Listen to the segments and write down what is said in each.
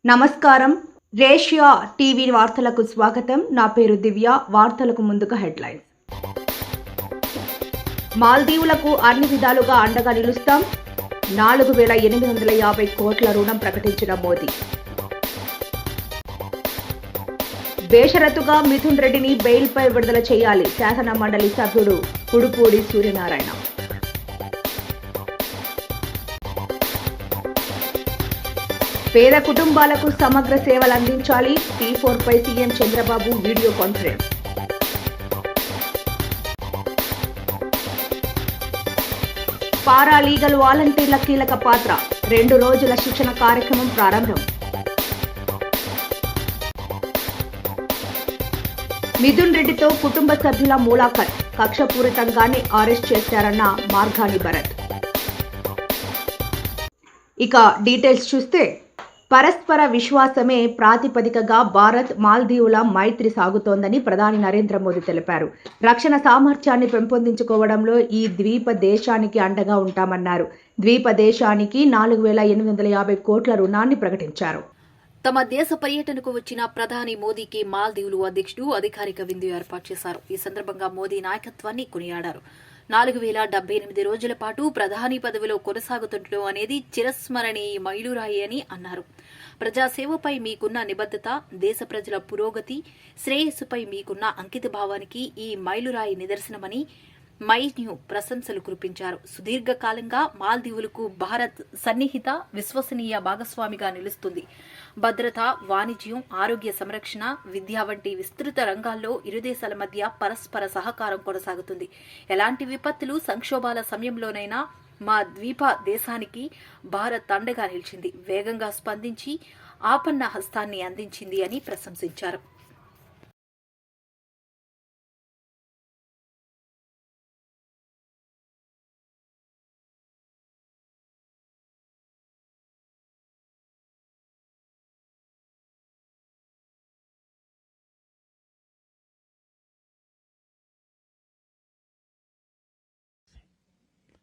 నమస్కారం. రేషియా టీవీ వార్తలకు స్వాగతం. నా పేరు దివ్య. వార్తలకు ముందుగా హెడ్లైన్స్. మాల్దీవులకు అన్ని విధాలుగా అండగా నిలుస్తాం. 4,850 కోట్ల రుణం ప్రకటించిన మోదీ. బేషరతుగా మిథున్ రెడ్డిని బెయిల్పై విడుదల చేయాలి. శాసన మండలి సభ్యుడు కుడుపూడి సూర్యనారాయణ. పేద కుటుంబాలకు సమగ్ర సేవలు అందించాలి. T4 పై CM Chandrababu video conference. Para legal వాలంటీర్ల కీలక పాత్ర. 2 రోజుల శిక్షణ కార్యక్రమం ప్రారంభం. మిథున్ రెడ్డితో కుటుంబ సభ్యుల ములాఖత్. కక్షపూరితంగానే అరెస్ట్ చేశారన్న మార్గాని భరత్. ఇక డీటెయిల్స్ చూస్తే, పరస్పర విశ్వాసమే ప్రాతిపదికగా భారత్ మాల్దీవుల మైత్రి సాగుతోందని ప్రధాని నరేంద్ర మోదీ తెలిపారు. రక్షణ సామర్థ్యాన్ని పెంపొందించుకోవడంలో ఈ ద్వీప దేశానికి అండగా ఉంటామన్నారు. ద్వీప దేశానికి 4,850 కోట్ల రుణాన్ని ప్రకటించారు. తమ దేశ పర్యటనకు వచ్చిన ప్రధాని మోదీకి మాల్దీవులు అధ్యక్షుడు అధికారిక విందు ఏర్పాటు చేశారు. ఈ సందర్భంగా మోదీ నాయకత్వాన్ని కొనియాడారు. 4,078 రోజుల పాటు ప్రధాని పదవిలో కొనసాగుతుండటం అనేది చిరస్మరణీయ మైలురాయి అని అన్నారు. ప్రజాసేవపై మీకున్న నిబద్ధత, దేశ ప్రజల పురోగతి, శ్రేయస్సుపై మీకున్న అంకితభావానికి ఈ మైలురాయి నిదర్శనమని మైన్యూ ప్రశంసలు కురిపించారు. సుదీర్ఘకాలంగా మాల్దీవులకు భారత్ సన్నిహిత, విశ్వసనీయ భాగస్వామిగా నిలుస్తుంది. భద్రత, వాణిజ్యం, ఆరోగ్య సంరక్షణ, విద్య వంటి విస్తృత రంగాల్లో ఇరు దేశాల మధ్య పరస్పర సహకారం కొనసాగుతుంది. ఎలాంటి విపత్తులు, సంక్షోభాల సమయంలోనైనా మా ద్వీప దేశానికి భారత్ అండగా నిలిచింది, వేగంగా స్పందించి ఆపన్న హస్తాన్ని అందించింది అని ప్రశంసించారు.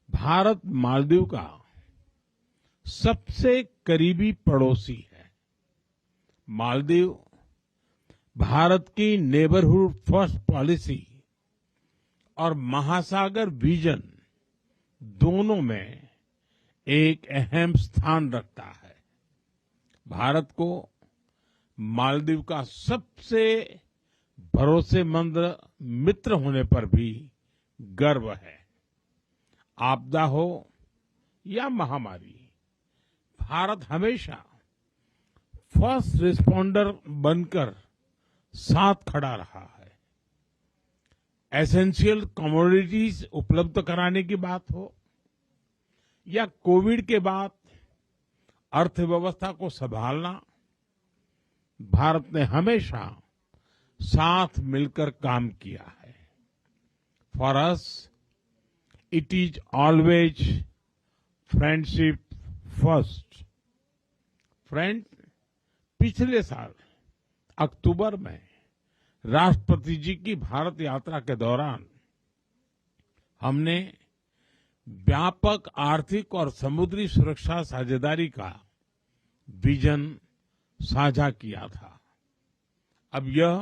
भारत मालदीव का सबसे करीबी पड़ोसी है। मालदीव भारत की नेबरहुड फर्स्ट पॉलिसी और महासागर विजन दोनों में एक अहम स्थान रखता है। भारत को मालदीव का सबसे भरोसेमंद मित्र होने पर भी गर्व है। आपदा हो या महामारी, भारत हमेशा फर्स्ट रिस्पॉन्डर बनकर साथ खड़ा रहा है। एसेंशियल कमोडिटीज उपलब्ध कराने की बात हो या कोविड के बाद अर्थव्यवस्था को संभालना, भारत ने हमेशा साथ मिलकर काम किया है। For us it is always friendship first. Friend, पिछले साल अक्टूबर में राष्ट्रपति जी की भारत यात्रा के दौरान हमने व्यापक आर्थिक और समुद्री सुरक्षा साझेदारी का विजन साझा किया था। अब यह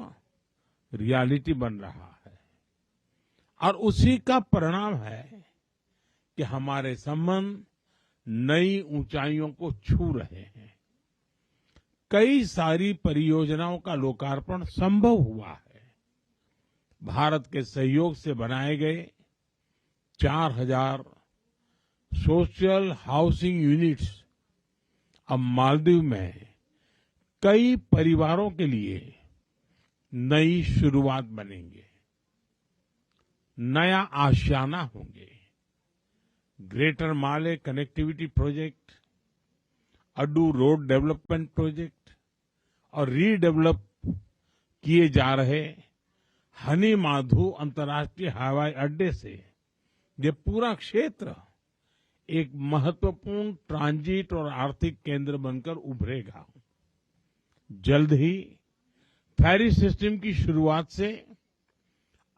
रियलिटी बन रहा है और उसी का परिणाम है कि हमारे संबंध नई ऊंचाइयों को छू रहे हैं। कई सारी परियोजनाओं का लोकार्पण संभव हुआ है। भारत के सहयोग से बनाए गए 4,000 सोशल हाउसिंग यूनिट्स अब मालदीव में कई परिवारों के लिए नई शुरुआत बनेंगे, नया आशियाना होंगे। Greater Male connectivity project, Addu road development project और रीडेवलप किए जा रहे हनी माधु अंतर्राष्ट्रीय हवाई अड्डे से ये पूरा क्षेत्र एक महत्वपूर्ण ट्रांजिट और आर्थिक केंद्र बनकर उभरेगा। जल्द ही फेरी सिस्टम की शुरुआत से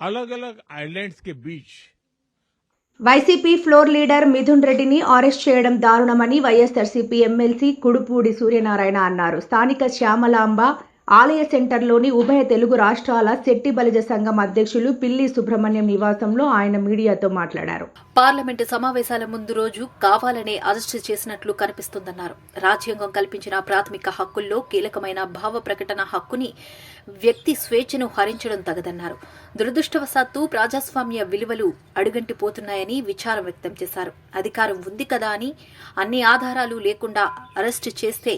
अलग अलग आइलैंड्स के बीच వైసీపీ ఫ్లోర్ లీడర్ మిథున్ రెడ్డిని అరెస్ట్ చేయడం దారుణమని వైఎస్ఆర్సీపీ ఎమ్మెల్సీ కుడుపూడి సూర్యనారాయణ అన్నారు. స్థానిక శ్యామలాంబ ఆలయ సెంటర్లోని ఉభయ తెలుగు రాష్ట్రాల శెట్టి బలిజ సంఘం అధ్యక్షులు పిల్లి సుబ్రహ్మణ్యం నివాసంలో ఆయన మీడియాతో మాట్లాడారు. పార్లమెంటు సమావేశాల ముందు రోజు కావాలనే అరెస్టు చేసినట్లు కనిపిస్తోందన్నారు. రాజ్యాంగం కల్పించిన ప్రాథమిక హక్కుల్లో కీలకమైన భావ ప్రకటన హక్కుని, వ్యక్తి స్వేచ్ఛను హరించడం తగదన్నారు. దురదృష్టవశాత్తు ప్రజాస్వామ్య విలువలు అడుగంటిపోతున్నాయని విచారం వ్యక్తం చేశారు. అధికారం ఉంది కదా అని అన్ని ఆధారాలు లేకుండా అరెస్టు చేస్తే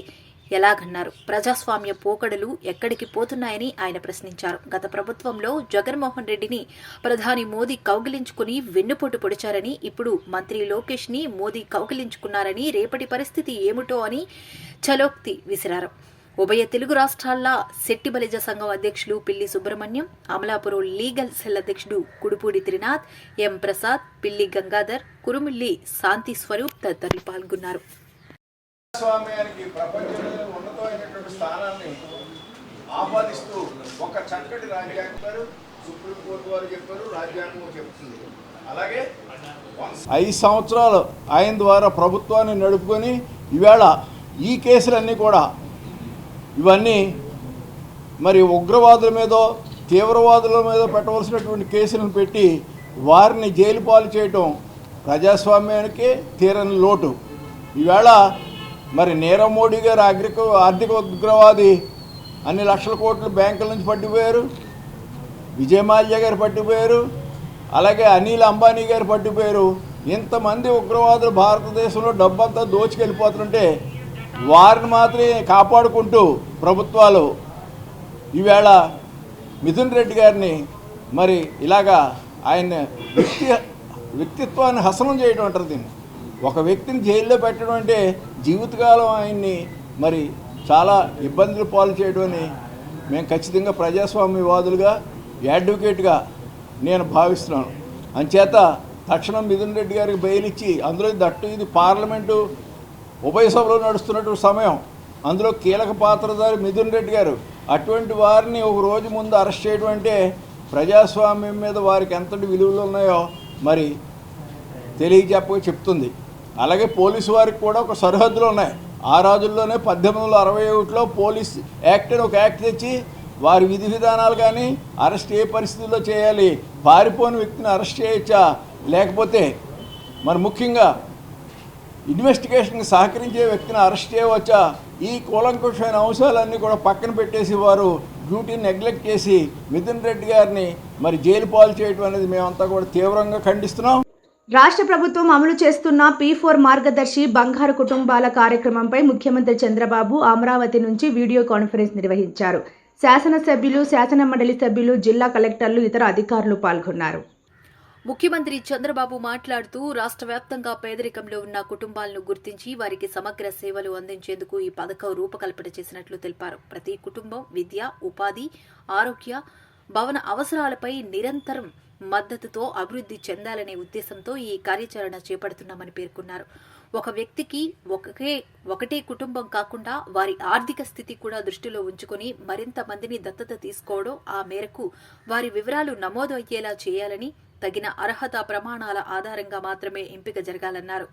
ఎలాగన్నారు. ప్రజాస్వామ్య పోకడలు ఎక్కడికి పోతున్నాయని ఆయన ప్రశ్నించారు. గత ప్రభుత్వంలో జగన్మోహన్ రెడ్డిని ప్రధాని మోదీ కౌగిలించుకుని వెన్నుపోటు పొడిచారని, ఇప్పుడు మంత్రి లోకేష్ ని మోదీ కౌగిలించుకున్నారని, రేపటి పరిస్థితి ఏమిటో అని చలోక్తి విసిరారు. ఉభయ తెలుగు రాష్ట్రాల శెట్టి బలిజ సంఘం అధ్యక్షులు పిల్లి సుబ్రహ్మణ్యం, అమలాపురం లీగల్ సెల్ అధ్యక్షుడు కుడుపూడి త్రినాథ్, ఎం ప్రసాద్, పిల్లి గంగాధర్, కురుమిల్లి శాంతి స్వరూప్ తదితరులు పాల్గొన్నారు. ప్రజాస్వామ్యానికి ప్రపంచంలో ఉన్నతమైనటువంటి స్థానాన్ని ఆపాదిస్తూ ఒక చక్కటి రాజ్యాంగం సుప్రీంకోర్టు వారు చెప్పారు, రాజ్యాంగం చెప్తుంది. అలాగే 5 సంవత్సరాలు ఆయన ద్వారా ప్రభుత్వాన్ని నడుపుకొని ఈవేళ ఈ కేసులన్నీ కూడా ఇవన్నీ మరి ఉగ్రవాదుల మీదో తీవ్రవాదుల మీద పెట్టవలసినటువంటి కేసులను పెట్టి వారిని జైలు పాలు చేయటం ప్రజాస్వామ్యానికి తీరని లోటు. ఈవేళ మరి నీరవ్ మోడీ గారు ఆర్థిక ఉగ్రవాది, అన్ని లక్షల కోట్లు బ్యాంకుల నుంచి పట్టిపోయారు. విజయ్ మాల్యా గారు పట్టిపోయారు. అలాగే అనిల్ అంబానీ గారు పట్టిపోయారు. ఇంతమంది ఉగ్రవాదులు భారతదేశంలో డబ్బంతా దోచుకెళ్ళిపోతుంటే వారిని మాత్రమే కాపాడుకుంటూ ప్రభుత్వాలు ఈవేళ మిథున్ రెడ్డి గారిని మరి ఇలాగా ఆయన వ్యక్తిత్వాన్ని హసనం చేయడం అంటారు. దీన్ని ఒక వ్యక్తిని జైల్లో పెట్టడం అంటే జీవితకాలం ఆయన్ని మరి చాలా ఇబ్బందులు పాలు చేయడం అని మేము ఖచ్చితంగా ప్రజాస్వామ్యవాదులుగా, అడ్వకేట్గా నేను భావిస్తున్నాను. అంచేత తక్షణం మిథున్ రెడ్డి గారికి బెయిల్ ఇచ్చి, అందులో ఇది పార్లమెంటు ఉభయ సభలో నడుస్తున్నటువంటి సమయం, అందులో కీలక పాత్రధారి మిథున్ రెడ్డి గారు, అటువంటి వారిని ఒక రోజు ముందు అరెస్ట్ చేయడం అంటే ప్రజాస్వామ్యం మీద వారికి ఎంతటి విలువలు ఉన్నాయో మరి చెప్తుంది. అలాగే పోలీసు వారికి కూడా ఒక సరిహద్దులు ఉన్నాయి. ఆ రోజుల్లోనే 1861లో పోలీస్ యాక్ట్ అని ఒక యాక్ట్ తెచ్చి వారి విధి విధానాలు కానీ అరెస్ట్ ఏ పరిస్థితుల్లో చేయాలి, పారిపోని వ్యక్తిని అరెస్ట్ చేయొచ్చా, లేకపోతే మరి ముఖ్యంగా ఇన్వెస్టిగేషన్కి సహకరించే వ్యక్తిని అరెస్ట్ చేయవచ్చా, ఈ కూలంకుషమైన అంశాలన్నీ కూడా పక్కన పెట్టేసి వారు డ్యూటీని నెగ్లెక్ట్ చేసి మిథున్ రెడ్డి గారిని మరి జైలు పాలు చేయడం అనేది మేమంతా కూడా తీవ్రంగా ఖండిస్తున్నాం. రాష్ట్ర ప్రభుత్వం అమలు చేస్తున్న P4 మార్గదర్శి బంగారు కుటుంబాల కార్యక్రమంపై ముఖ్యమంత్రి చంద్రబాబు అమరావతి నుంచి వీడియో కాన్ఫరెన్స్ నిర్వహించారు. శాసనసభ్యులు, శాసన మండలి సభ్యులు, జిల్లా కలెక్టర్లు, ఇతర అధికారులు పాల్గొన్నారు. ముఖ్యమంత్రి చంద్రబాబు మాట్లాడుతూ రాష్ట్ర వ్యాప్తంగా పేదరికంలో ఉన్న కుటుంబాలను గుర్తించి వారికి సమగ్ర సేవలు అందించేందుకు ఈ పథకం రూపకల్పన చేసినట్లు తెలిపారు. ప్రతి కుటుంబం విద్య, ఉపాధి, ఆరోగ్య, భవన అవసరాలపై నిరంతరం మద్దతుతో అభివృద్ధి చెందాలనే ఉద్దేశంతో ఈ కార్యాచరణ చేపడుతున్నామని పేర్కొన్నారు. ఒక వ్యక్తికి ఒకటే కుటుంబం కాకుండా వారి ఆర్థిక స్థితి కూడా దృష్టిలో ఉంచుకొని మరింత మందిని దత్తత తీసుకోవడం, ఆ మేరకు వారి వివరాలు నమోదు అయ్యేలా చేయాలని, తగిన అర్హత ప్రమాణాల ఆధారంగా మాత్రమే ఎంపిక జరగాలన్నారు.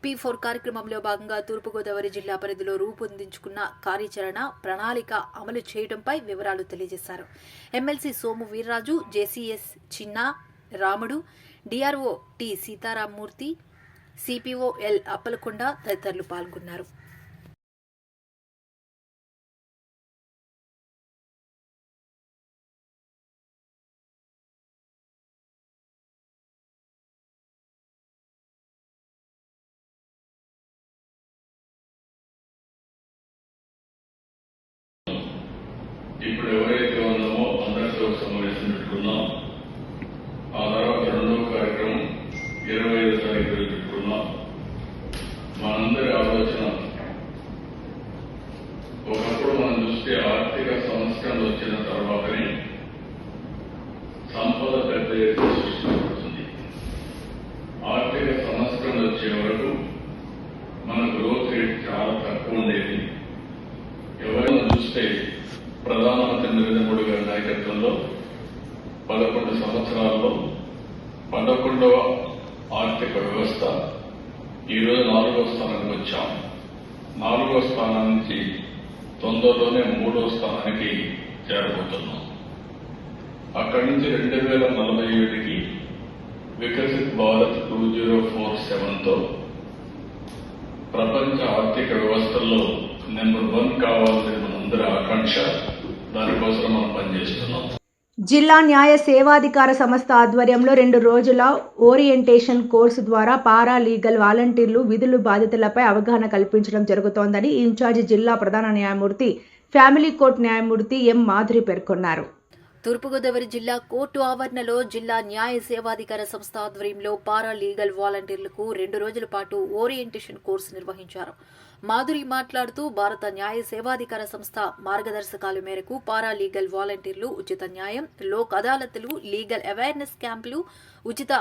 P4 కార్యక్రమంలో భాగంగా తూర్పుగోదావరి జిల్లా పరిధిలో రూపొందించుకున్న కార్యాచరణ ప్రణాళిక అమలు చేయడంపై వివరాలు తెలియజేశారు. ఎమ్మెల్సీ సోము వీర్రాజు, జేసీఎస్ చిన్న రాముడు, DRO T Sitaramurthy, CPO L Appalakonda తదితరులు పాల్గొన్నారు. ఇప్పుడు ఎవరైతే ఉన్నామో అందరితో సమావేశం పెట్టుకున్నాం. ఆ తర్వాత రెండవ కార్యక్రమం 25వ తారీఖు పెట్టుకున్నాం. మనందరి ఆలోచన ఒకప్పుడు మనం చూస్తే ఆర్థిక సంస్కరణలు వచ్చిన తర్వాతనే సంపద పెద్ద ఎత్తున సృష్టించబడుతుంది. ఆర్థిక సంస్కరణలు వచ్చే వరకు మన గ్రోత్ రేట్ చాలా తక్కువ ఉండేది. ఎవరైనా చూస్తే ప్రధానమంత్రి నరేంద్ర మోడీ గారి నాయకత్వంలో 11 సంవత్సరాల్లో 11వ ఆర్థిక వ్యవస్థ ఈరోజు 4వ స్థానానికి వచ్చాం. 4వ స్థానం నుంచి తొందరలోనే 3వ స్థానానికి చేరబోతున్నాం. అక్కడి నుంచి 2047కి వికసిత్ భారత్ 2047తో ప్రపంచ ఆర్థిక వ్యవస్థల్లో నెంబర్ 1 కావాలని మనందరి ఆకాంక్ష. దానికోసం మనం పనిచేస్తున్నాం. జిల్లా న్యాయ సేవాధికార సంస్థ ఆధ్వర్యంలో 2 రోజుల ఓరియంటేషన్ కోర్సు ద్వారా పారా లీగల్ వాలంటీర్లు విధులు బాధ్యతలపై అవగాహన కల్పించడం జరుగుతోందని ఇన్ఛార్జి జిల్లా ప్రధాన న్యాయమూర్తి, ఫ్యామిలీ కోర్టు న్యాయమూర్తి ఎం మాధురి పేర్కొన్నారు. తూర్పుగోదావరి జిల్లా కోర్టు ఆవరణలో జిల్లా న్యాయ సేవాధికార సంస్థ ఆధ్వర్యంలో పారా లీగల్ వాలంటీర్లకు 2 రోజుల పాటు ఓరియంటేషన్ కోర్సు నిర్వహించారు. మాధురి మాట్లాడుతూ భారత న్యాయ సేవాధికార సంస్థ మార్గదర్శకాల మేరకు పారా లీగల్ వాలంటీర్లు ఉచిత న్యాయం, లోక్ అదాలతులు, లీగల్ అవేర్నెస్ క్యాంపులు, ఉచిత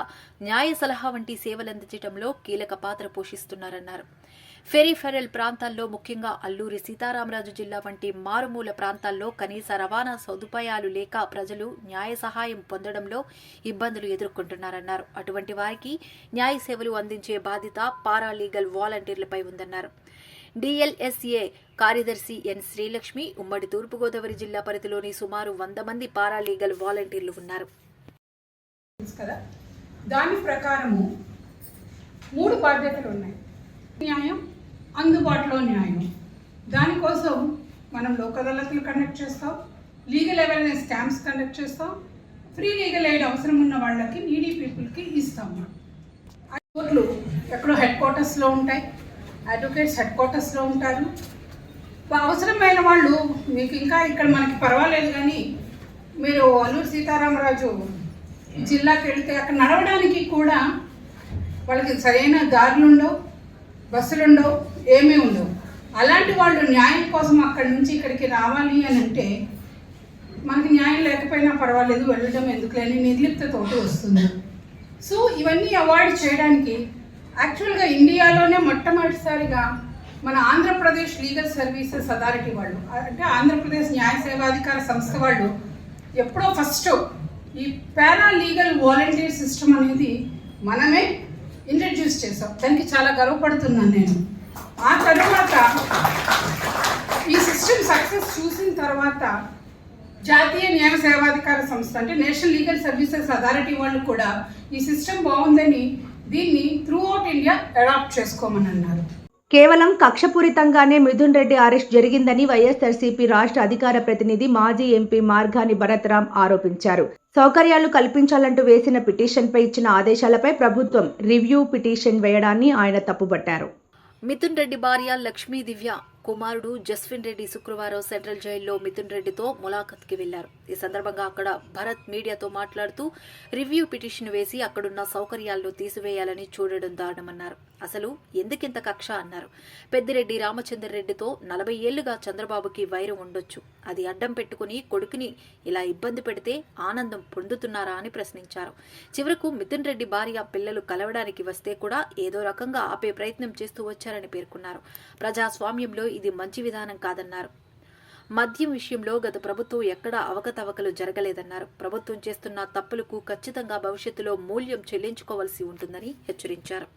న్యాయ సలహా వంటి సేవలందించడంలో కీలక పాత్ర పోషిస్తున్నారన్నారు. ఫెరిఫెరల్ ప్రాంతాల్లో ముఖ్యంగా అల్లూరి సీతారామరాజు జిల్లా వంటి మారుమూల ప్రాంతాల్లో కనీస రవాణా సదుపాయాలు లేక ప్రజలు న్యాయ సహాయం పొందడంలో ఇబ్బందులు ఎదుర్కొంటున్నారన్నారు. అటువంటి వారికి న్యాయ సేవలు అందించే బాధ్యత పారాలీగల్ వాలంటీర్లపై ఉందన్నారు. డిఎల్ఎస్ఏ కార్యదర్శి ఎన్ శ్రీలక్ష్మి, ఉమ్మడి తూర్పుగోదావరి జిల్లా పరిధిలోని సుమారు 100 మంది పారాలీగల్ వాలంటీర్లు ఉన్నారు. దాని ప్రకారము 3 బాధ్యతలు ఉన్నాయి. న్యాయం, అందుబాటులో న్యాయం. దానికోసం మనం లోక్ అదాలతులు కండక్ట్ చేస్తాం, లీగల్ అవేర్నెస్ క్యాంప్స్ కండక్ట్ చేస్తాం, ఫ్రీ లీగల్ ఎయిడ్ అవసరం ఉన్న వాళ్ళకి, నీడీ పీపుల్కి ఇస్తాం. కోర్టులు ఎక్కడో హెడ్ క్వార్టర్స్లో ఉంటాయి, అడ్వకేట్స్ హెడ్ క్వార్టర్స్లో ఉంటారు. అవసరమైన వాళ్ళు మీకు ఇంకా ఇక్కడ మనకి పర్వాలేదు, కానీ మీరు అల్లూరి సీతారామరాజు జిల్లాకి వెళితే అక్కడ నడవడానికి కూడా వాళ్ళకి సరైన దారులు ఉండవు, బస్సులు ఉండవు, ఏమీ ఉండవు. అలాంటి వాళ్ళు న్యాయం కోసం అక్కడి నుంచి ఇక్కడికి రావాలి అని అంటే మనకి న్యాయం లేకపోయినా పర్వాలేదు, వెళ్ళడం ఎందుకు లేని నిర్లిప్తతోటి వస్తుంది. సో ఇవన్నీ అవాయిడ్ చేయడానికి యాక్చువల్గా ఇండియాలోనే మొట్టమొదటిసారిగా మన ఆంధ్రప్రదేశ్ లీగల్ సర్వీసెస్ అథారిటీ వాళ్ళు, అంటే ఆంధ్రప్రదేశ్ న్యాయ సేవాధికార సంస్థ వాళ్ళు ఎప్పుడో ఫస్ట్ ఈ పారా లీగల్ వాలంటీర్ సిస్టమ్ అనేది మనమే ఇంట్రడ్యూస్ చేసాం. దానికి చాలా గర్వపడుతున్నాను నేను. ఆ తర్వాత ఈ సిస్టమ్ సక్సెస్ చూసిన తర్వాత జాతీయ న్యాయ సేవాధికార సంస్థ అంటే నేషనల్ లీగల్ సర్వీసెస్ అథారిటీ వాళ్ళు కూడా ఈ సిస్టమ్ బాగుందని దీన్ని త్రూ అవుట్ ఇండియా అడాప్ట్ చేసుకోమని అన్నారు. కేవలం కక్షపూరితంగానే మిథున్ రెడ్డి అరెస్ట్ జరిగిందని వైఎస్ఆర్సీపీ రాష్ట్ర అధికార ప్రతినిధి, మాజీ ఎంపీ మార్గాని భరత్రామ్ ఆరోపించారు. సౌకర్యాలు కల్పించాలంటూ వేసిన పిటిషన్పై ఇచ్చిన ఆదేశాలపై ప్రభుత్వం రివ్యూ పిటిషన్ వేయడాన్ని ఆయన తప్పుపట్టారు. మిథున్ రెడ్డి భార్య లక్ష్మీ దివ్య కుమారుడు జస్విన్ రెడ్డి శుక్రవారం సెంట్రల్ జైల్లో మిథున్ రెడ్డితో ములాఖత్కి వెళ్లారు. ఈ సందర్భంగా అక్కడ భరత్ మీడియాతో మాట్లాడుతూ రివ్యూ పిటిషన్ వేసి అక్కడున్న సౌకర్యాలను తీసివేయాలని చూడడం దారుణమన్నారు. అసలు ఎందుకింత కక్ష అన్నారు. పెద్దిరెడ్డి రామచంద్రరెడ్డితో 40 ఏళ్లుగా చంద్రబాబుకి వైరం ఉండొచ్చు, అది అడ్డం పెట్టుకుని కొడుకుని ఇలా ఇబ్బంది పెడితే ఆనందం పొందుతున్నారా అని ప్రశ్నించారు. చివరకు మిథున్ రెడ్డి భార్య పిల్లలు కలవడానికి వస్తే కూడా ఏదో రకంగా ఆపే ప్రయత్నం చేస్తూ వచ్చారని పేర్కొన్నారు. ప్రజాస్వామ్యంలో ఇది మంచి విధానం కాదన్నారు. మద్యం విషయంలో గత ప్రభుత్వం ఎక్కడా అవకతవకలు జరగలేదన్నారు. ప్రభుత్వం చేస్తున్న తప్పులకు ఖచ్చితంగా భవిష్యత్తులో మూల్యం చెల్లించుకోవాల్సి ఉంటుందని హెచ్చరించారు.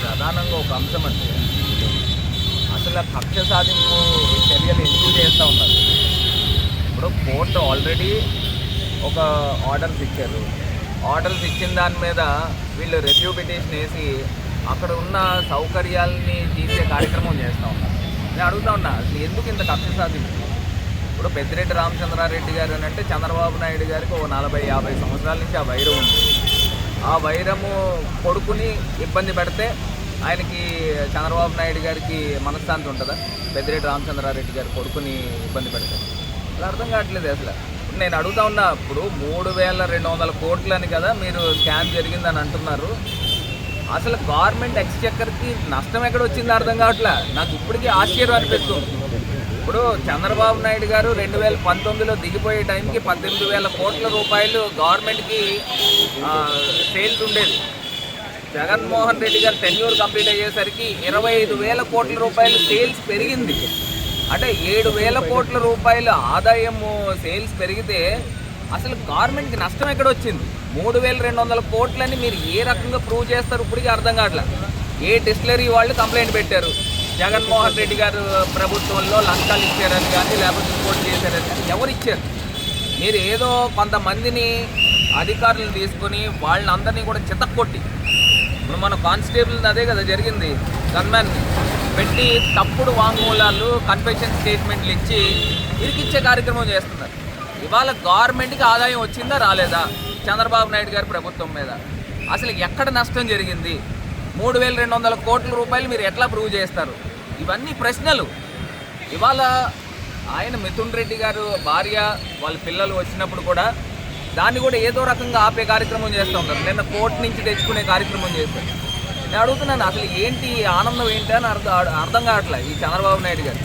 ప్రధానంగా ఒక అంశం అంటే అసలు కక్ష సాధింపు చర్యలు ఎందుకు చేస్తూ ఉన్నారు. ఇప్పుడు కోర్టు ఆల్రెడీ ఒక ఆర్డర్స్ ఇచ్చారు. ఆర్డర్స్ ఇచ్చిన దాని మీద వీళ్ళు రివ్యూ పిటిషన్ వేసి అక్కడ ఉన్న సౌకర్యాలని తీసే కార్యక్రమం చేస్తూ ఉన్నారు. నేను అడుగుతా ఉన్నా, అసలు ఎందుకు ఇంత కక్ష సాధింపు? ఇప్పుడు పెద్దిరెడ్డి రామచంద్రారెడ్డి గారు అని అంటే చంద్రబాబు నాయుడు గారికి ఓ 40-50 సంవత్సరాల నుంచి ఆ వైరం ఉంది. ఆ వైరము కొడుకుని ఇబ్బంది పెడితే ఆయనకి చంద్రబాబు నాయుడు గారికి మనశ్శాంతి ఉంటుందా? పెద్దిరెడ్డి రామచంద్రారెడ్డి గారి కొడుకుని ఇబ్బంది పెడితే అలా అర్థం కావట్లేదు. అసలు నేను అడుగుతా ఉన్నా, ఇప్పుడు 3200 కోట్లు అని కదా మీరు స్కామ్ జరిగిందని అంటున్నారు. అసలు గవర్నమెంట్ ఎక్స్చెక్కర్కి నష్టం ఎక్కడ వచ్చిందో అర్థం కావట్లే. నాకు ఇప్పటికీ ఆశ్చర్యం అనిపిస్తుంది. ఇప్పుడు చంద్రబాబు నాయుడు గారు 2019లో దిగిపోయే టైంకి 18,000 కోట్ల రూపాయలు గవర్నమెంట్కి సేల్స్ ఉండేది. జగన్మోహన్ రెడ్డి గారు టెన్యూర్ కంప్లీట్ అయ్యేసరికి 25,000 కోట్ల రూపాయలు సేల్స్ పెరిగింది. అంటే 7,000 కోట్ల రూపాయల ఆదాయము సేల్స్ పెరిగితే అసలు గవర్నమెంట్కి నష్టం ఎక్కడ వచ్చింది? 3,200 కోట్లని మీరు ఏ రకంగా ప్రూవ్ చేస్తారు ఇప్పటికీ అర్థం కావట్లేదు. ఏ డిస్టిలరీ వాళ్ళు కంప్లైంట్ పెట్టారు, జగన్మోహన్ రెడ్డి గారు ప్రభుత్వంలో లంచాలు ఇచ్చారని కానీ లేకపోతే ఇంకోటి చేశారని కానీ ఎవరు ఇచ్చారు? మీరు ఏదో కొంతమందిని అధికారులను తీసుకొని వాళ్ళని అందరినీ కూడా చితక్కొట్టి, ఇప్పుడు మన కానిస్టేబుల్ అదే కదా జరిగింది, గన్మ్యాన్ పెట్టి తప్పుడు వాంగ్మూలాలు కన్ఫెషన్ స్టేట్మెంట్లు ఇచ్చి ఇరికిచ్చే కార్యక్రమం చేస్తున్నారు. ఇవాళ గవర్నమెంట్కి ఆదాయం వచ్చిందా రాలేదా చంద్రబాబు నాయుడు గారి ప్రభుత్వం మీద? అసలు ఎక్కడ నష్టం జరిగింది? 3,200 కోట్ల రూపాయలు మీరు ఎట్లా ప్రూవ్ చేస్తారు? ఇవన్నీ ప్రశ్నలు. ఇవాళ ఆయన మిథున్ రెడ్డి గారు భార్య వాళ్ళ పిల్లలు వచ్చినప్పుడు కూడా దాన్ని కూడా ఏదో రకంగా ఆపే కార్యక్రమం చేస్తూ ఉంటారు. నిన్న కోర్టు నుంచి తెచ్చుకునే కార్యక్రమం చేస్తారు. నేను అడుగుతున్నాను, అసలు ఏంటి ఆనందం ఏంటి అని అర్థం కావట్లేదు ఈ చంద్రబాబు నాయుడు గారు.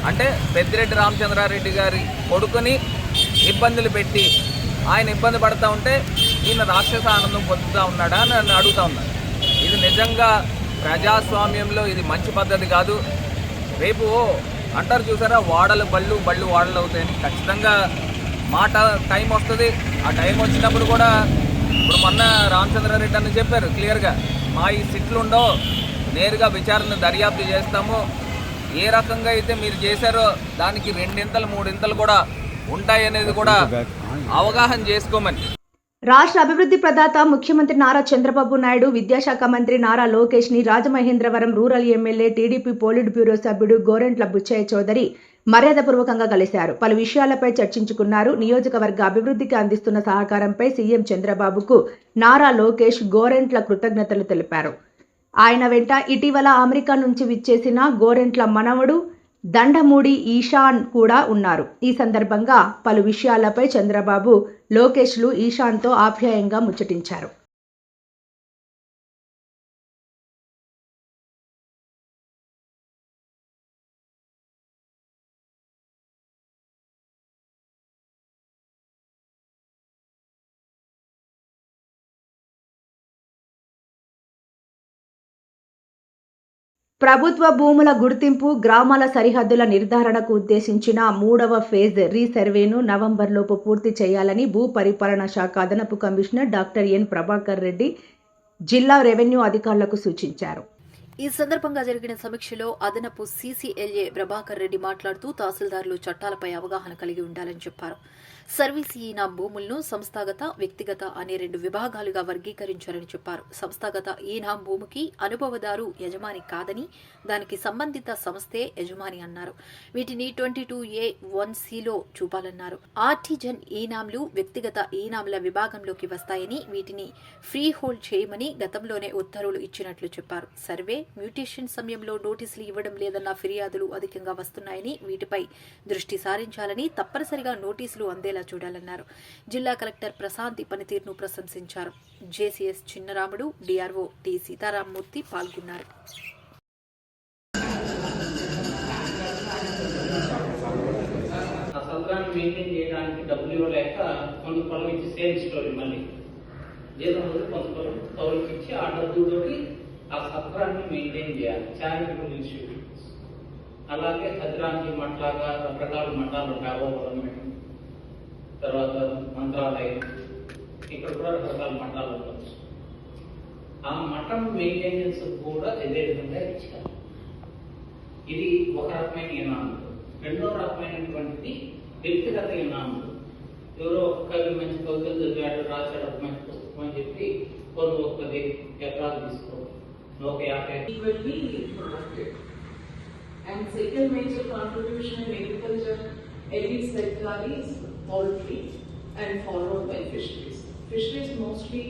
అంటే పెద్దిరెడ్డి రామచంద్రారెడ్డి గారి కొడుకుని ఇబ్బందులు పెట్టి ఆయన ఇబ్బంది పడుతూ ఉంటే ఈయన రాక్షస ఆనందం పొందుతూ ఉన్నాడా అని నన్ను అడుగుతూ ఉన్నాను. ఇది నిజంగా ప్రజాస్వామ్యంలో ఇది మంచి పద్ధతి కాదు. రేపు అంటారు చూసారా, వాడలు బళ్ళు బళ్ళు వాడలు అవుతాయని. ఖచ్చితంగా మాట టైం వస్తుంది. ఆ టైం వచ్చినప్పుడు కూడా ఇప్పుడు మొన్న రామచంద్రారెడ్డి అని చెప్పారు క్లియర్గా, మా ఈ సిట్లు ఉండో నేరుగా విచారణ దర్యాప్తు చేస్తాము, ఏ రకంగా అయితే మీరు చేశారో దానికి 2 3 కూడా ఉంటాయనేది కూడా అవగాహన చేసుకోమని. రాష్ట్ర అభివృద్ధి ప్రదాత ముఖ్యమంత్రి నారా చంద్రబాబు నాయుడు, విద్యాశాఖ మంత్రి నారా లోకేష్ ని Rajamahendravaram rural MLA TDP polit bureau సభ్యుడు గోరెంట్ల బుచ్చయ్య చౌదరి మర్యాదపూర్వకంగా కలిశారు. పలు విషయాలపై చర్చించుకున్నారు. నియోజకవర్గ అభివృద్ధికి అందిస్తున్న సహకారంపై సీఎం చంద్రబాబుకు నారా లోకేష్ గోరెంట్ల కృతజ్ఞతలు తెలిపారు. ఆయన వెంట ఇటీవల అమెరికా నుంచి విచ్చేసిన గోరెంట్ల మనవడు దండమూడి ఈశాన్ కూడా ఉన్నారు. ఈ సందర్భంగా పలు విషయాలపై చంద్రబాబు, లోకేష్లు ఈశాన్తో ఆప్యాయంగా ముచ్చటించారు. ప్రభుత్వ భూముల గుర్తింపు, గ్రామాల సరిహద్దుల నిర్ధారణకు ఉద్దేశించిన 3వ ఫేజ్ రీసర్వేను నవంబర్లోపు పూర్తి చేయాలని భూ పరిపాలనా శాఖ అదనపు commissioner doctor N Prabhakar Reddy జిల్లా రెవెన్యూ అధికారులకు సూచించారు. ఈ సందర్భంగా జరిగిన సమీక్షలో అదనపు సీసీఎల్ఏ ప్రభాకర్ రెడ్డి మాట్లాడుతూ తహసీల్దారులు చట్టాలపై అవగాహన కలిగి ఉండాలని చెప్పారు. సర్వీస్ ఈనాం భూములను సంస్థాగత, వ్యక్తిగత అనే 2 విభాగాలుగా వర్గీకరించారని చెప్పారు. సంస్థాగత ఈనాం భూమికి అనుభవదారు యజమాని కాదని, దానికి సంబంధిత సంస్థే యజమాని అన్నారు. వీటిని 22A1Cలో చూపాలన్నారు. ఆర్టిజన్ ఈనాంలు వ్యక్తిగత ఈనాంల విభాగంలోకి వస్తాయని, వీటిని ఫ్రీ హోల్డ్ చేయమని గతంలోనే ఉత్తర్వులు ఇచ్చినట్లు చెప్పారు. సర్వే, మ్యూటేషన్ సమయంలో నోటీసులు ఇవ్వడం లేదన్న ఫిర్యాదులు అధికంగా వస్తున్నాయని, వీటిపై దృష్టి సారించాలని, తప్పనిసరిగా నోటీసులు అందేలా చూడాలన్నారు. జిల్లా కలెక్టర్ ప్రశాంతి పనితీరును ప్రశంసించారు. JCS Chinnaramudu, DRO T Sitarama Murthy పాల్గొన్నారు. మెయింటైన్ చేయడానికి డబ్బులు ఇవ్వలేక కొంత పొలం ఇచ్చి సేమ్ స్టోరీ మళ్ళీ జీతం రోజు కొంత పొలం కౌలుకి ఇచ్చి ఆ డబ్బులతోటి ఆ సత్రాన్ని మెయింటైన్ చేయాలి. చారిటబుల్ ఇన్స్టిట్యూషన్స్ అలాగే హద్రాంగి మట్లాగా రకరకాల మఠాలు ఉంటాయి. అభోగరం, తర్వాత మంత్రాలయం, ఇక్కడ కూడా రకరకాల మఠాలు ఉండవచ్చు. ఆ మఠం మెయింటెనెన్స్ కూడా ఇదే విధంగా ఇచ్చారు. ఇది ఒక రకమైన ఇనాములు. రెండో రకమైనటువంటిది వ్యక్తిగత ఇనాములు. ఎవరో ఒక కవి మంచి కవితలు చదివాడు, రాశాడు ఒక మంచి పుస్తకం అని చెప్పి కొన్ని 10 ఎకరాలు తీసుకో 150. And second major contribution in agriculture, every sector is poultry and followed by fisheries. Fisheries mostly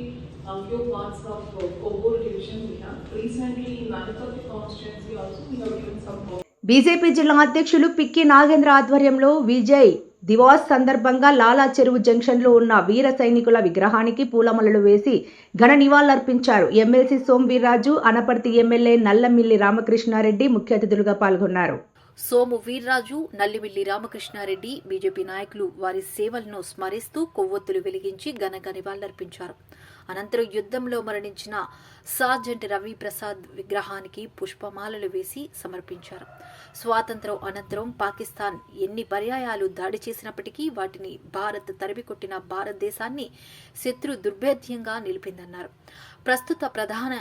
few parts of Kobur division we have. Recently in Manipati constituency also we have given some. BJP జిల్లా అధ్యక్షులు పిక్కి నాగేంద్ర ఆధ్వర్యంలో విజయ్ దివాస్ సందర్భంగా లాలా చెరువు జంక్షన్లో ఉన్న వీర సైనికుల విగ్రహానికి పూలమాలలు వేసి ఘన నివాళులర్పించారు. ఎమ్మెల్సీ సోము వీర్రాజు, అనపర్తి ఎమ్మెల్యే నల్లమిల్లి రామకృష్ణారెడ్డి ముఖ్య అతిథులుగా పాల్గొన్నారు. సోము వీర్రాజు, నల్లిమిల్లి రామకృష్ణారెడ్డి బీజేపీ నాయకులు వారి సేవలను స్మరిస్తూ కొవ్వొత్తులు వెలిగించి ఘనంగా నివాళులర్పించారు. అనంతరం యుద్ధంలో మరణించిన సార్జెంట్ రవి ప్రసాద్ విగ్రహానికి పుష్పమాలలు వేసి సమర్పించారు. స్వాతంత్ర్యం అనంతరం పాకిస్తాన్ ఎన్ని పర్యాయాలు దాడి చేసినప్పటికీ వాటిని భారత్ తరిమికొట్టిన భారతదేశాన్ని శత్రు దుర్భేద్యంగా నిలిపిందన్నారు. ప్రస్తుత ప్రధాన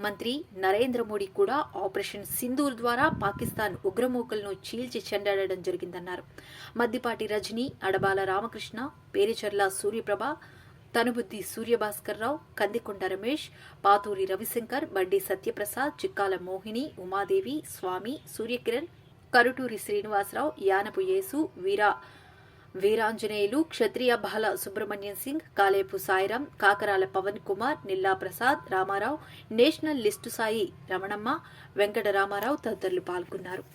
మంత్రి నరేంద్ర మోడీ కూడా ఆపరేషన్ సింధూర్ ద్వారా పాకిస్తాన్ ఉగ్రమూకలను చీల్చి చెండాడడం జరిగిందన్నారు. మద్దిపాటి రజనీ, అడబాల రామకృష్ణ, పేరిచర్ల సూర్యప్రభ, తనుబుద్ది సూర్యభాస్కర్రావు, కందికొండ రమేష్, పాతూరి రవిశంకర్, బండి సత్యప్రసాద్, చిక్కాల మోహిని, ఉమాదేవి, స్వామి, సూర్యకిరణ్, కరుటూరి శ్రీనివాసరావు, యానపు యేసు, వీరాంజనేయులు, క్షత్రియ బాల సుబ్రహ్మణ్యం సింగ్, కాలేపు సాయిరాం, కాకరాల పవన్ కుమార్, నిల్లా ప్రసాద్, రామారావు, నేషనల్ లిస్టు సాయి రమణమ్మ, వెంకట రామారావు తదితరులు పాల్గొన్నారు.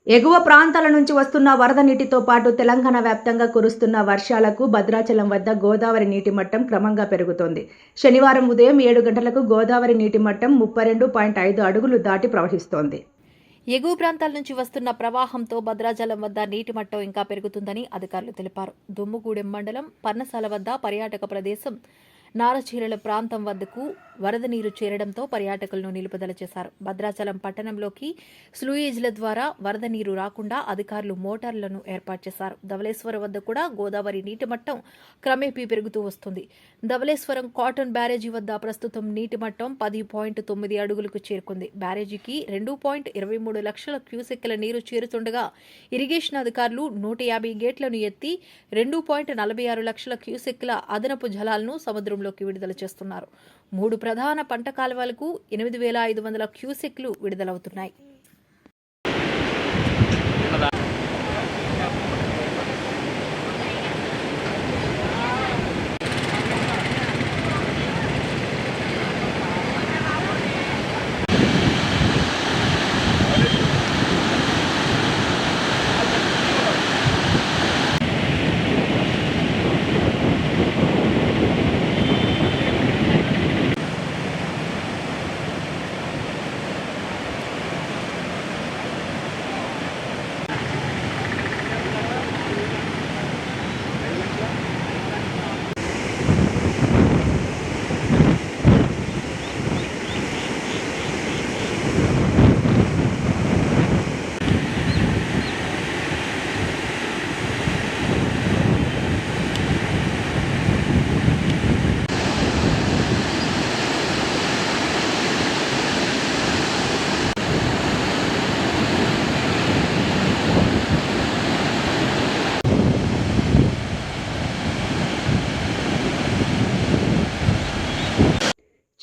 ఎగువ ప్రాంతాల నుంచి వస్తున్న వరద నీటితో పాటు తెలంగాణ వ్యాప్తంగా కురుస్తున్న వర్షాలకు భద్రాచలం వద్ద గోదావరి నీటి మట్టం క్రమంగా పెరుగుతోంది. శనివారం ఉదయం 7 గంటలకు గోదావరి నీటి మట్టం 32.5 అడుగులు దాటి ప్రవహిస్తోంది. ఎగువ ప్రాంతాల నుంచి వస్తున్న ప్రవాహంతో భద్రాచలం వద్ద నీటి మట్టం ఇంకా పెరుగుతుందని అధికారులు తెలిపారు. దుమ్ముగూడెం మండలం పర్ణశాల వద్ద పర్యాటక ప్రదేశం నారచీరల ప్రాంతం వద్దకు వరద నీరు చేరడంతో పర్యాటకులను నిలుపుదల చేశారు. భద్రాచలం పట్టణంలోకి స్లూయిజ్ల ద్వారా వరద నీరు రాకుండా అధికారులు మోటార్లను ఏర్పాటు చేశారు. ధవళేశ్వరం వద్ద కూడా గోదావరి నీటి మట్టం క్రమేపీ పెరుగుతూ వస్తుంది. ధవళేశ్వరం కాటన్ బ్యారేజీ వద్ద ప్రస్తుతం నీటి మట్టం 10.9 అడుగులకు చేరుకుంది. బ్యారేజీకి 2.23 లక్షల క్యూసెక్కుల నీరు చేరుతుండగా ఇరిగేషన్ అధికారులు 150 గేట్లను ఎత్తి 2.46 లక్షల క్యూసెక్కుల అదనపు జలాలను సముద్రంలోకి విడుదల చేస్తున్నారు. 3 ప్రధాన పంట కాలువలకు 8,500 క్యూసెక్లు విడుదలవుతున్నాయి.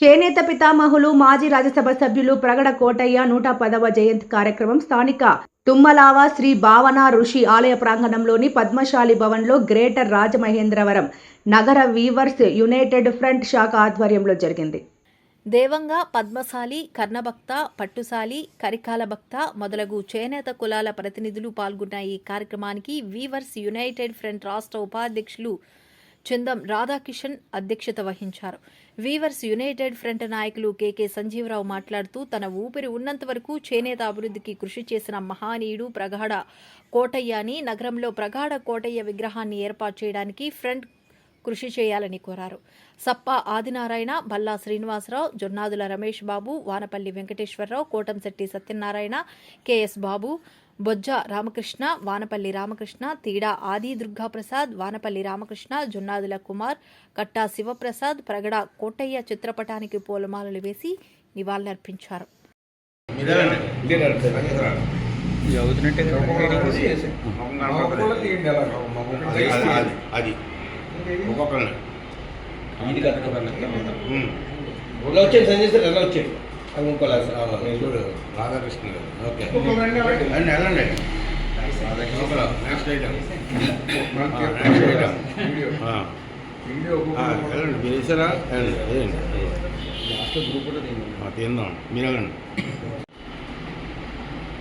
చేనేత పితామహులు మాజీ రాజ్యసభ సభ్యులు ప్రగడ కోటయ్య 110వ జయంతి కార్యక్రమం స్థానిక తుమ్మలావ శ్రీ భావన ఋషి ఆలయ ప్రాంగణంలోని పద్మశాలి భవన్లో గ్రేటర్ రాజమహేంద్రవరం నగర వీవర్స్ యునైటెడ్ ఫ్రంట్ శాఖ ఆధ్వర్యంలో జరిగింది. దేవంగా, పద్మశాలి, కర్ణభక్త, పట్టుశాలి, కరికాల భక్త మొదలగు చేనేత కులాల ప్రతినిధులు పాల్గొన్న ఈ కార్యక్రమానికి వీవర్స్ యునైటెడ్ ఫ్రంట్ రాష్ట్ర ఉపాధ్యక్షులు చందం రాధాకిషన్ అధ్యక్షత వహించారు. వీవర్స్ యునైటెడ్ ఫ్రంట్ నాయకులు కెకే సంజీవరావు మాట్లాడుతూ తన ఊపిరి ఉన్నంత వరకు చేనేత అభివృద్ధికి కృషి చేసిన మహానీయుడు ప్రగాఢ కోటయ్య అని, నగరంలో ప్రగాఢ కోటయ్య విగ్రహాన్ని ఏర్పాటు చేయడానికి ఫ్రంట్ కృషి చేయాలని కోరారు. సప్ప ఆదినారాయణ, బల్లా శ్రీనివాసరావు, జొన్నాదుల రమేష్ బాబు, వానపల్లి వెంకటేశ్వరరావు, కోటంశెట్టి సత్యనారాయణ, కెఎస్ బాబు, బొజ్జ రామకృష్ణ, వానపల్లి రామకృష్ణ, తీడా ఆది దుర్గాప్రసాద్, వానపల్లి రామకృష్ణ, జొన్నాదుల కుమార్, కట్టా శివప్రసాద్ ప్రగడ కోటయ్య చిత్రపటానికి పూలమాలలు వేసి నివాళులర్పించారు. రాధాకృష్ణ ఓకే వెళ్ళండి నెక్స్ట్ ఐటమ్ వెళ్ళండి మీరు వేసారా తిందాం మీరు వెళ్ళండి.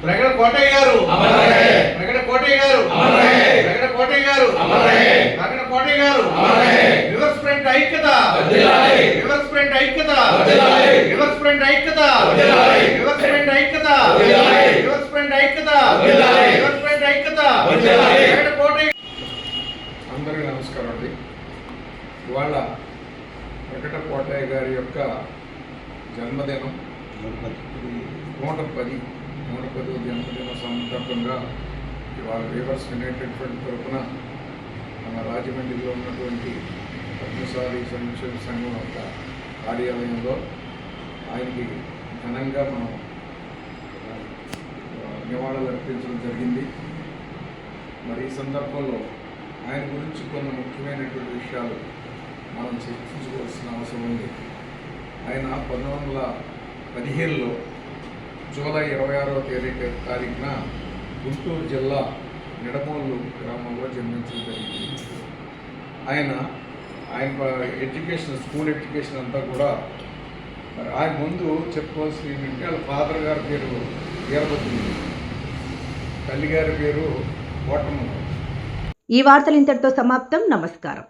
ప్రగడ కోటయ్య గారు ప్రగడ కోటయ్య గారు ప్రగడ కోటయ్య గారు ప్రగడ కోటయ్య గారు రివర్స్ ఫ్రంట్ ఐక్యత రివర్స్ ఫ్రంట్ ఐక్యత రివర్స్ ఫ్రంట్ ఐక్యత రివర్స్ ఫ్రంట్ ఐక్యత రివర్స్ ఫ్రంట్ ఐక్యత రివర్స్ ఫ్రంట్ ఐక్యత ప్రగడ కోటయ్య. అందరికీ నమస్కారం అండి. ఇవాళ ప్రకట కోటయ్య గారి యొక్క జన్మదినం 110వ జన్మదిన సందర్భంగా ఇవాళ వీవర్స్ యునైటెడ్ ఫ్రంట్ తరఫున మన రాజమండ్రిలో ఉన్నటువంటి పద్మశాలి సంక్షేమ సంఘం యొక్క కార్యాలయంలో ఆయనకి ఘనంగా మనం నివాళులు అర్పించడం జరిగింది. మరి ఈ సందర్భంలో ఆయన గురించి కొన్ని ముఖ్యమైనటువంటి విషయాలు మనం చర్చించుకోవాల్సిన అవసరం ఉంది. ఆయన 1917లో జూలై 26వ తారీఖున గుంటూరు జిల్లా నిడమోళ్ళు గ్రామంలో జన్మించడం జరిగింది. ఆయన ఎడ్యుకేషన్ స్కూల్ ఎడ్యుకేషన్ అంతా కూడా మరి ఆయన ముందు చెప్పుకోవాల్సింది ఏంటంటే వాళ్ళ ఫాదర్ గారి పేరు వీరభద్రుడు, తల్లి గారి పేరు కోటమ్మ. ఈ వార్తలు ఇంతటితో సమాప్తం. నమస్కారం.